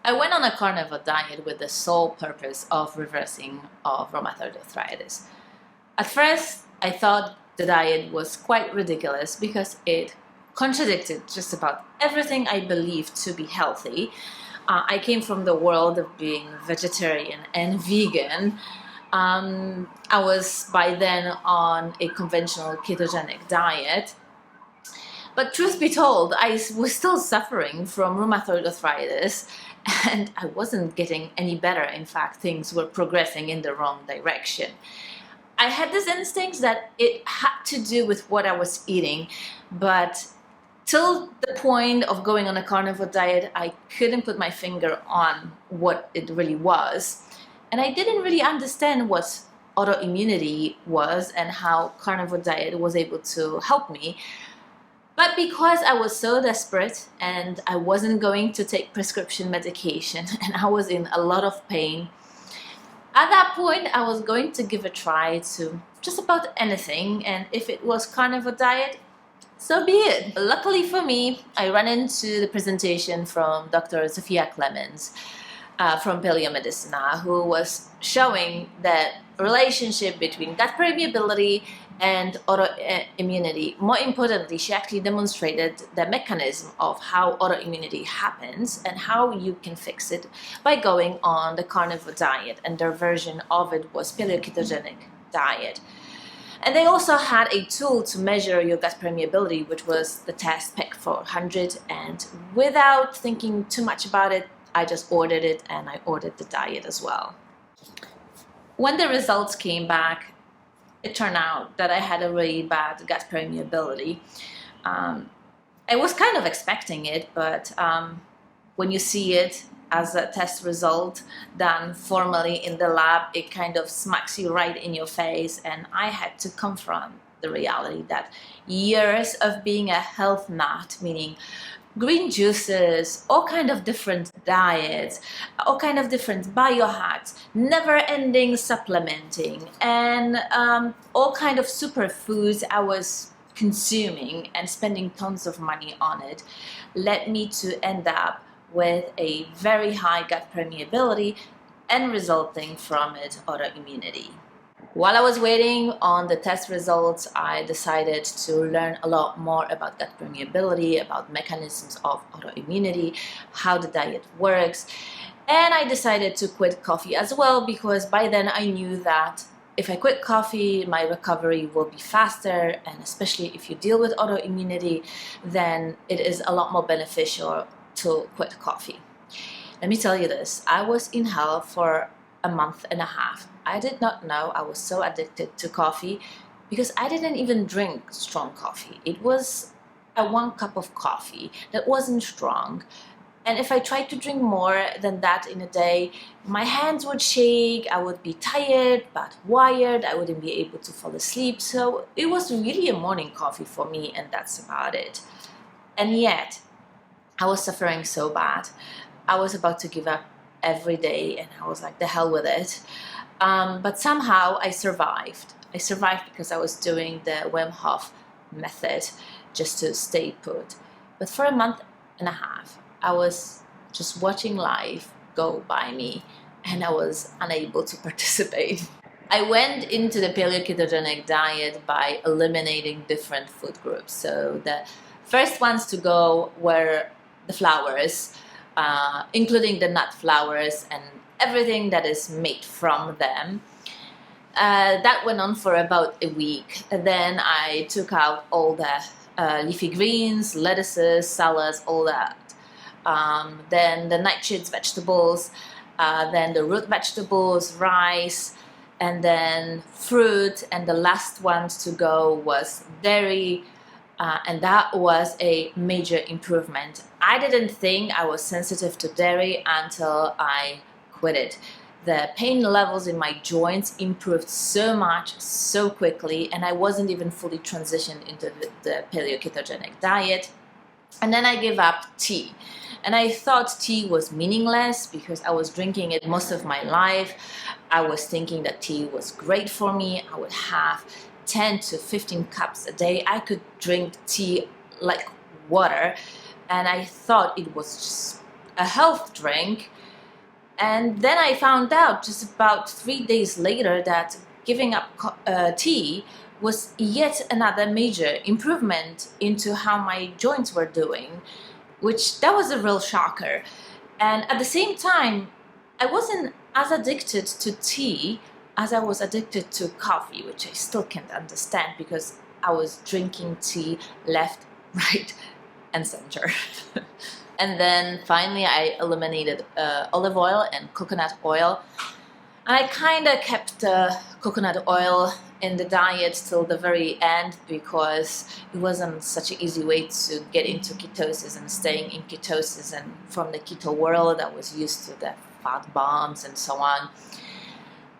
I went on a carnivore diet with the sole purpose of reversing of rheumatoid arthritis. At first, I thought the diet was quite ridiculous because it contradicted just about everything I believed to be healthy. I came from the world of being vegetarian and vegan. I was by then on a conventional ketogenic diet. But truth be told, I was still suffering from rheumatoid arthritis and I wasn't getting any better. In fact, things were progressing in the wrong direction. I had this instinct that it had to do with what I was eating, but till the point of going on a carnivore diet, I couldn't put my finger on what it really was. And I didn't really understand what autoimmunity was and how carnivore diet was able to help me. But because I was so desperate and I wasn't going to take prescription medication and I was in a lot of pain, at that point I was going to give a try to just about anything, and if it was carnivore diet, so be it. Luckily for me, I ran into the presentation from Dr. Sylvia from Paleomedicina, who was showing that relationship between gut permeability and autoimmunity. More importantly, she actually demonstrated the mechanism of how autoimmunity happens and how you can fix it by going on the carnivore diet, and their version of it was paleo-ketogenic diet. And they also had a tool to measure your gut permeability, which was the test PEC 400, and without thinking too much about it, I just ordered it, and I ordered the diet as well. When the results came back, it turned out that I had a really bad gut permeability. I was kind of expecting it, but when you see it as a test result done formally in the lab, it kind of smacks you right in your face, and I had to confront the reality that years of being a health nut, meaning green juices, all kind of different diets, all kind of different biohacks, never-ending supplementing, and all kind of superfoods I was consuming and spending tons of money on it, led me to end up with a very high gut permeability and resulting from it autoimmunity. While I was waiting on the test results, I decided to learn a lot more about gut permeability, about mechanisms of autoimmunity, how the diet works, and I decided to quit coffee as well, because by then I knew that if I quit coffee, my recovery will be faster, and especially if you deal with autoimmunity, then it is a lot more beneficial to quit coffee. Let me tell you this, I was in hell for a month and a half. I did not know I was so addicted to coffee because I didn't even drink strong coffee. It was a 1 cup of coffee that wasn't strong. And if I tried to drink more than that in a day, my hands would shake, I would be tired but wired, I wouldn't be able to fall asleep. So it was really a morning coffee for me, and that's about it. And yet, I was suffering so bad. I was about to give up every day, and I was like, the hell with it. But somehow I survived. I survived because I was doing the Wim Hof method just to stay put. But for a month and a half, I was just watching life go by me, and I was unable to participate. I went into the paleo-ketogenic diet by eliminating different food groups. So the first ones to go were the flours, including the nut flours and everything that is made from them. That went on for about a week. Then I took out all the leafy greens, lettuces, salads, all that. Then the nightshades vegetables, then the root vegetables, rice, and then fruit, and the last ones to go was dairy, and that was a major improvement. I didn't think I was sensitive to dairy until I quit it. The pain levels in my joints improved so much, so quickly, and I wasn't even fully transitioned into the paleo-ketogenic diet. And then I gave up tea. And I thought tea was meaningless because I was drinking it most of my life. I was thinking that tea was great for me. I would have 10 to 15 cups a day. I could drink tea like water. And I thought it was just a health drink. And then I found out just about 3 days later that giving up tea was yet another major improvement into how my joints were doing, which that was a real shocker. And at the same time, I wasn't as addicted to tea as I was addicted to coffee, which I still can't understand because I was drinking tea left, right, and center. And then finally I eliminated olive oil and coconut oil. And I kind of kept coconut oil in the diet till the very end because it wasn't such an easy way to get into ketosis and staying in ketosis. And from the keto world, I was used to the fat bombs and so on.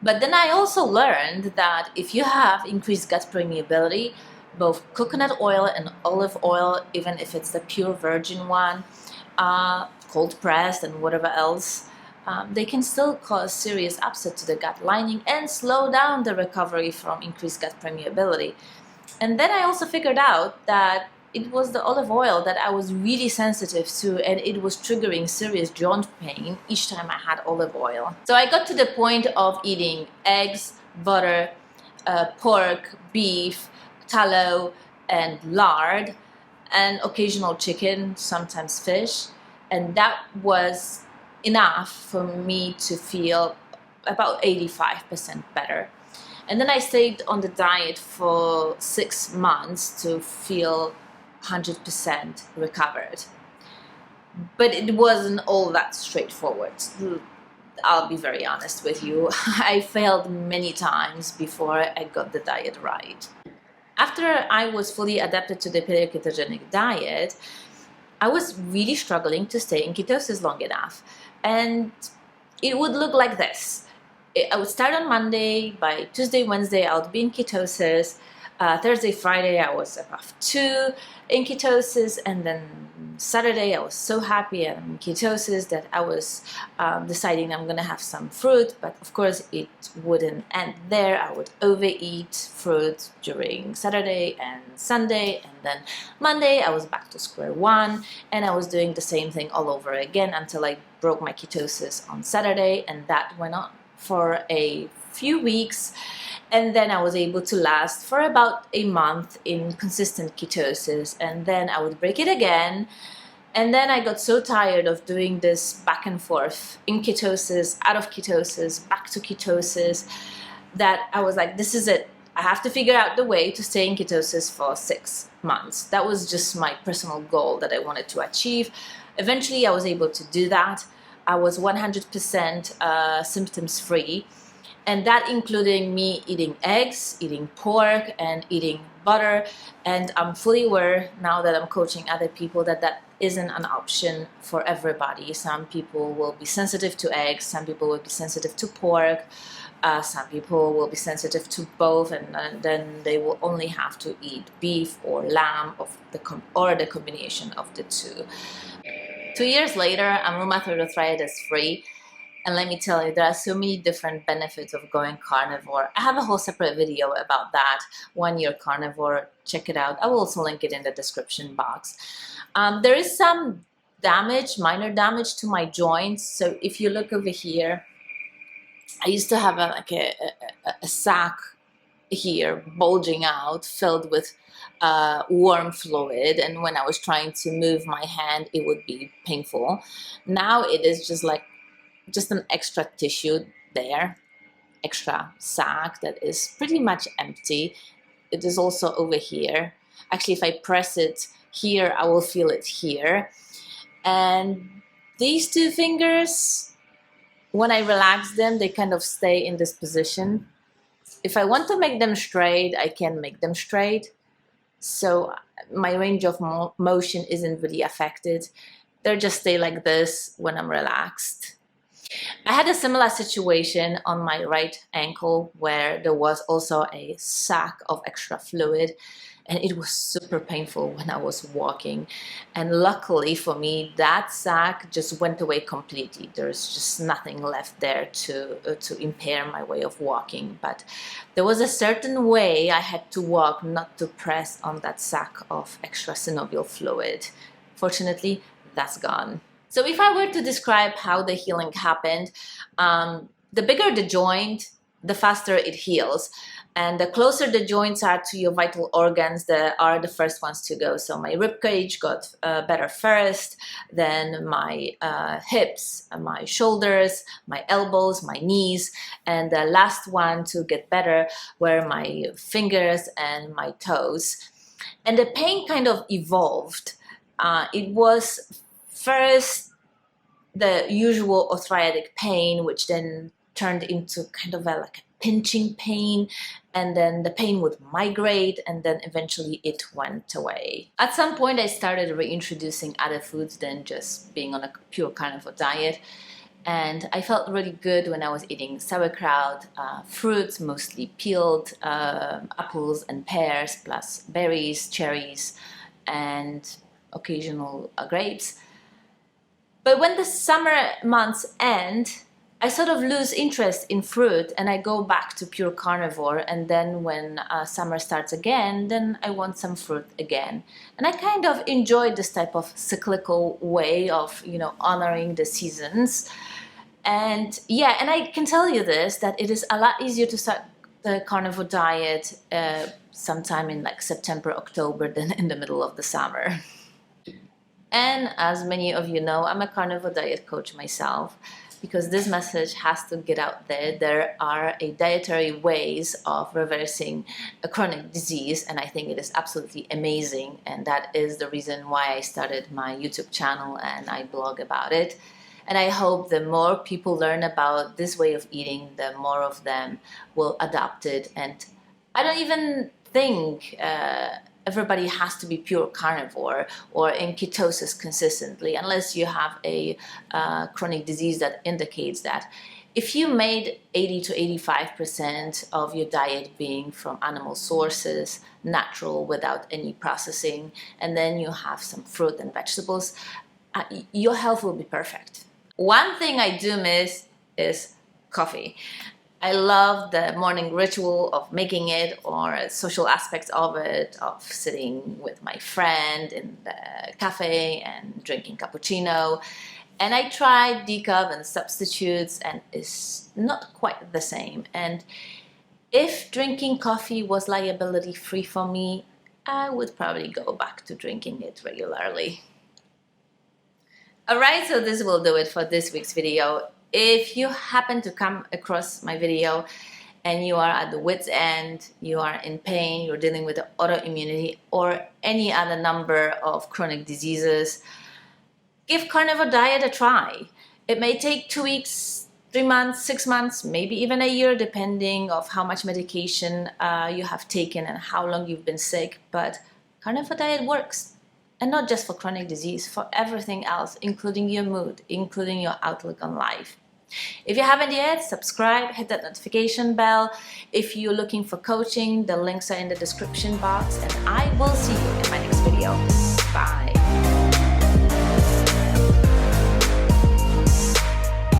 But then I also learned that if you have increased gut permeability, both coconut oil and olive oil, even if it's the pure virgin one, cold pressed and whatever else, they can still cause serious upset to the gut lining and slow down the recovery from increased gut permeability. And then I also figured out that it was the olive oil that I was really sensitive to, and it was triggering serious joint pain each time I had olive oil. So I got to the point of eating eggs, butter, pork, beef, tallow, and lard, and occasional chicken, sometimes fish, and that was enough for me to feel about 85% better. And then I stayed on the diet for 6 months to feel 100% recovered. But it wasn't all that straightforward. I'll be very honest with you. I failed many times before I got the diet right. After I was fully adapted to the paleo-ketogenic diet, I was really struggling to stay in ketosis long enough. And it would look like this. I would start on Monday. By Tuesday, Wednesday, I would be in ketosis. Thursday, Friday, I was above 2 in ketosis. And then Saturday, I was so happy I'm in ketosis that I was deciding I'm going to have some fruit. But of course, it wouldn't end there. I would overeat fruit during Saturday and Sunday. And then Monday, I was back to square one. And I was doing the same thing all over again until I broke my ketosis on Saturday. And that went on for a few weeks. And then I was able to last for about a month in consistent ketosis, and then I would break it again. And then I got so tired of doing this back and forth in ketosis, out of ketosis, back to ketosis, that I was like, this is it. I have to figure out the way to stay in ketosis for 6 months. That was just my personal goal that I wanted to achieve. Eventually, I was able to do that. I was 100% symptoms free. And that included me eating eggs, eating pork, and eating butter. And I'm fully aware now that I'm coaching other people that that isn't an option for everybody. Some people will be sensitive to eggs, some people will be sensitive to pork, some people will be sensitive to both, and then they will only have to eat beef or lamb or the combination of the two. 2 years later, I'm rheumatoid arthritis free. And let me tell you, there are so many different benefits of going carnivore. I have a whole separate video about that, 1 year carnivore. Check it out. I will also link it in the description box. There is some damage, minor damage to my joints. So if you look over here, I used to have a sac here bulging out, filled with warm fluid, and when I was trying to move my hand, it would be painful. Now it is just an extra tissue there, extra sac that is pretty much empty. It is also over here. Actually, if I press it here, I will feel it here. And these two fingers, when I relax them, they kind of stay in this position. If I want to make them straight, I can make them straight. So my range of motion isn't really affected. They just stay like this when I'm relaxed. I had a similar situation on my right ankle where there was also a sac of extra fluid, and it was super painful when I was walking. And luckily for me, that sac just went away completely. There's just nothing left there to impair my way of walking. But there was a certain way I had to walk not to press on that sac of extra synovial fluid. Fortunately, that's gone. So if I were to describe how the healing happened, the bigger the joint, the faster it heals. And the closer the joints are to your vital organs, are the first ones to go. So my rib cage got better first, then my hips, my shoulders, my elbows, my knees, and the last one to get better were my fingers and my toes. And the pain kind of evolved. It was first the usual arthritic pain, which then turned into kind of like a pinching pain, and then the pain would migrate, and then eventually it went away. At some point I started reintroducing other foods than just being on a pure carnivore diet, and I felt really good when I was eating sauerkraut, fruits, mostly peeled, apples and pears, plus berries, cherries, and occasional grapes. But when the summer months end, I sort of lose interest in fruit and I go back to pure carnivore, and then when summer starts again, then I want some fruit again. And I kind of enjoy this type of cyclical way of, honoring the seasons. And yeah, and I can tell you this, that it is a lot easier to start the carnivore diet sometime in like September, October than in the middle of the summer. And as many of you know, I'm a carnivore diet coach myself, because this message has to get out there. There are dietary ways of reversing a chronic disease, and I think it is absolutely amazing, and that is the reason why I started my YouTube channel and I blog about it. And I hope the more people learn about this way of eating, the more of them will adopt it. And I don't even think everybody has to be pure carnivore or in ketosis consistently, unless you have a chronic disease that indicates that. If you made 80 to 85% of your diet being from animal sources, natural, without any processing, and then you have some fruit and vegetables, your health will be perfect. One thing I do miss is coffee. I love the morning ritual of making it, or social aspects of it, of sitting with my friend in the cafe and drinking cappuccino. And I tried decaf and substitutes, and it's not quite the same. And if drinking coffee was liability free for me, I would probably go back to drinking it regularly. Alright, so this will do it for this week's video. If you happen to come across my video and you are at the wit's end, you are in pain, you're dealing with autoimmunity or any other number of chronic diseases, give carnivore diet a try. It may take 2 weeks, 3 months, 6 months, maybe even a year, depending on how much medication you have taken and how long you've been sick, but carnivore diet works. And not just for chronic disease, for everything else, including your mood, including your outlook on life. If you haven't yet, subscribe, hit that notification bell. If you're looking for coaching, the links are in the description box, and I will see you in my next video. Bye.